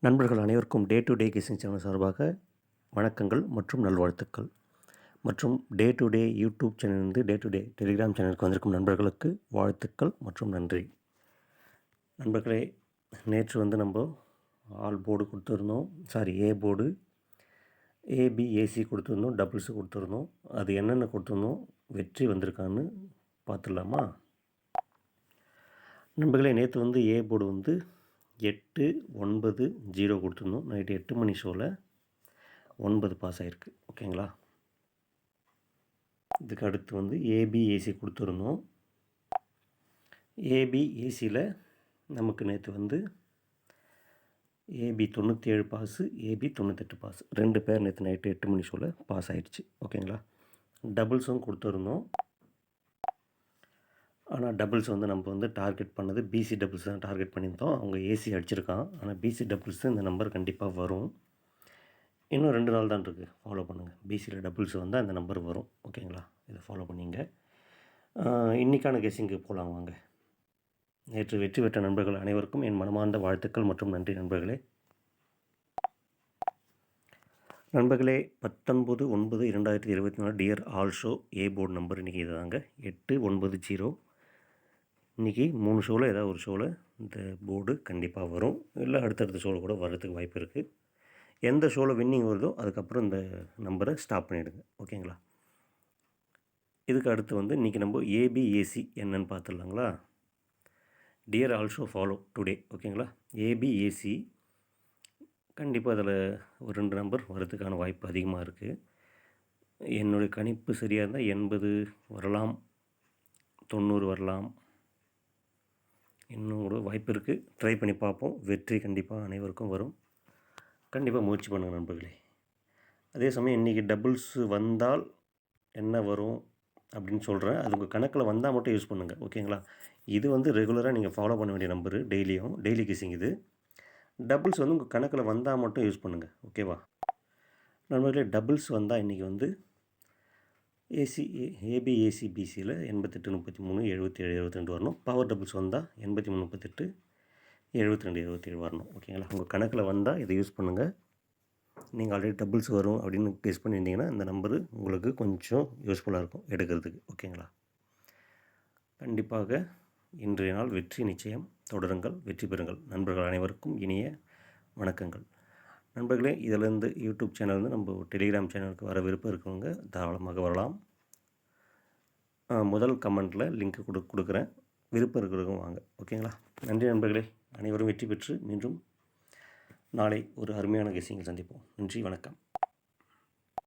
நண்பர்கள் அனைவருக்கும் day to day guessing channel சார்பாக வணக்கங்கள் மற்றும் நல்வாழ்த்துக்கள். மற்றும் டே டு டே யூடியூப் சேனலிருந்து டே டு டே டெலிகிராம் சேனலுக்கு வந்திருக்கும் நண்பர்களுக்கு வாழ்த்துக்கள் மற்றும் நன்றி. நண்பர்களே, நேற்று நம்ம ஆல் போர்டு கொடுத்துருந்தோம், ஏ போர்டு, ஏபிஏசி கொடுத்துருந்தோம், டபுள்ஸு கொடுத்துருந்தோம். அது என்னென்ன கொடுத்துருந்தோம், வெற்றி வந்திருக்கான்னு பார்த்துடலாமா? நண்பர்களே, நேற்று ஏ போர்டு 8-9-0 கொடுத்துருந்தோம். நைட்டு 8 மணி ஷோவில் 9 பாஸ் ஆகிருக்கு. ஓகேங்களா? இதுக்கு அடுத்து ஏபிஏசி கொடுத்துருந்தோம். ஏபிஏசியில் நமக்கு நேற்று ஏபி 97 பாஸு, ஏபி 98 பாஸ். 2 பேர் நேற்று நைட்டு 8 மணி ஷோவில் பாஸ் ஆகிடுச்சு. ஓகேங்களா? டபுள்ஸும் கொடுத்துருந்தோம். ஆனால் டபுள்ஸ் நம்ம டார்கெட் பண்ணது பிசி டபுள்ஸ் தான் டார்கெட் பண்ணியிருந்தோம். அவங்க ஏசி அடிச்சிருக்கான். ஆனால் பிசி டபுள்ஸ் இந்த நம்பர் கண்டிப்பாக வரும். இன்னும் 2 நாள் தான் இருக்குது, ஃபாலோ பண்ணுங்கள். பிசியில் டபுள்ஸ் வந்தால் அந்த நம்பர் வரும். ஓகேங்களா? இதை ஃபாலோ பண்ணிங்க. இன்றைக்கான கெஸ்ஸிங்கு போகலாம் வாங்க. நேற்று வெற்றி பெற்ற நண்பர்கள் அனைவருக்கும் என் மனமார்ந்த வாழ்த்துக்கள் மற்றும் நன்றி நண்பர்களே. நண்பர்களே, 19/9/2024 டியர் ஆல்ஷோ ஏ போர்டு நம்பர் இன்றைக்கி இது தாங்க, 8-9-0. இன்றைக்கி 3 ஷோவில் ஏதாவது ஒரு ஷோவில் இந்த போர்டு கண்டிப்பாக வரும். இல்லை அடுத்தடுத்த ஷோவில் கூட வர்றதுக்கு வாய்ப்பு இருக்குது. எந்த ஷோவில் வின்னிங் வருதோ அதுக்கப்புறம் இந்த நம்பரை ஸ்டாப் பண்ணிவிடுங்க. ஓகேங்களா? இதுக்கு அடுத்து இன்றைக்கி நம்ம ஏபிஏசி என்னன்னு பார்த்துடலாங்களா? Dear also follow today. ஓகேங்களா? ஏபிஏசி கண்டிப்பாக அதில் ஒரு 2 நம்பர் வர்றதுக்கான வாய்ப்பு அதிகமாக இருக்குது. என்னுடைய கணிப்பு சரியாக இருந்தால் 80 வரலாம், 90 வரலாம். இன்னும் கூட வாய்ப்பு இருக்குது. ட்ரை பண்ணி பார்ப்போம். வெற்றி கண்டிப்பாக அனைவருக்கும் வரும். கண்டிப்பாக முயற்சி பண்ணுங்கள் நண்பர்களே. அதே சமயம் இன்றைக்கி டபுள்ஸ் வந்தால் என்ன வரும் அப்படின்னு சொல்கிறேன். அது உங்கள் கணக்கில் வந்தால் மட்டும் யூஸ் பண்ணுங்கள். ஓகேங்களா? இது ரெகுலராக நீங்கள் ஃபாலோ பண்ண வேண்டிய நம்பரு. டெய்லி கிஸ்ஸிங் இது. டபுள்ஸ் உங்கள் கணக்கில் வந்தால் மட்டும் யூஸ் பண்ணுங்கள். ஓகேவா நண்பர்களே? டபுள்ஸ் வந்தால் இன்றைக்கி ஏபிஏசி பிசியில் 88-33 77-72 வரணும். பவர் டபுள்ஸ் வந்தால் 83-38 72-27 வரணும். ஓகேங்களா? உங்கள் கணக்கில் வந்தால் இதை யூஸ் பண்ணுங்கள். நீங்கள் ஆல்ரெடி டபுள்ஸ் வரும் அப்படின்னு கெஸ் பண்ணியிருந்தீங்கன்னா இந்த நம்பரு உங்களுக்கு கொஞ்சம் யூஸ்ஃபுல்லாக இருக்கும் எடுக்கிறதுக்கு. ஓகேங்களா? கண்டிப்பாக இன்றைய நாள் வெற்றி நிச்சயம். தொடருங்கள், வெற்றி பெறுங்கள். நண்பர்கள் அனைவருக்கும் இனிய வணக்கங்கள். நண்பர்களே, இதிலேருந்து யூடியூப் சேனல்லேருந்து நம்ம டெலிகிராம் சேனலுக்கு வர விருப்பம் இருக்கவங்க தாராளமாக வரலாம். முதல் கமெண்ட்டில் லிங்க் கொடுக்குறேன். விருப்பம் இருக்கிறவங்க வாங்க. ஓகேங்களா? நன்றி நண்பர்களே. அனைவரும் வெற்றி பெற்று மீண்டும் நாளை ஒரு அருமையான கெஸ்ஸிங்கில் சந்திப்போம். நன்றி, வணக்கம்.